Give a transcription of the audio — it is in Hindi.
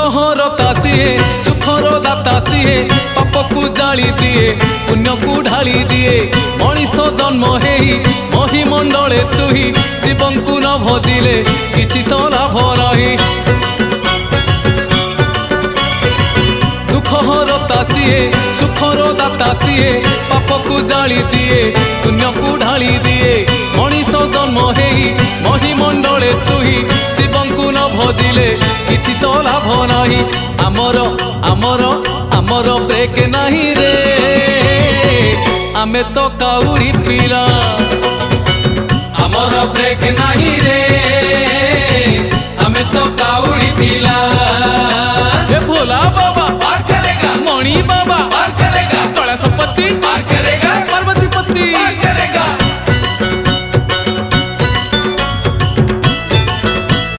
दुखहर तासीए सुखर दाता सीए पाप को जाली दिए पुण्य को ढाली दिए मनीष जन्म हेई महिमंडले तुही शिवं को न भजिले किछि तो लाभ नहीं। दुखहर तासीए सुखर दाता सीए पाप को जाली दिए पुण्य को ढाली दिए मनीष जन्म हेई महिमंडले तुही शिवं को न भजिले किछि तो लाभ नहीं। आमर आमर आमर ब्रेक नहीं रे आमे तो काउरी पिला आमर ब्रेक नहीं रे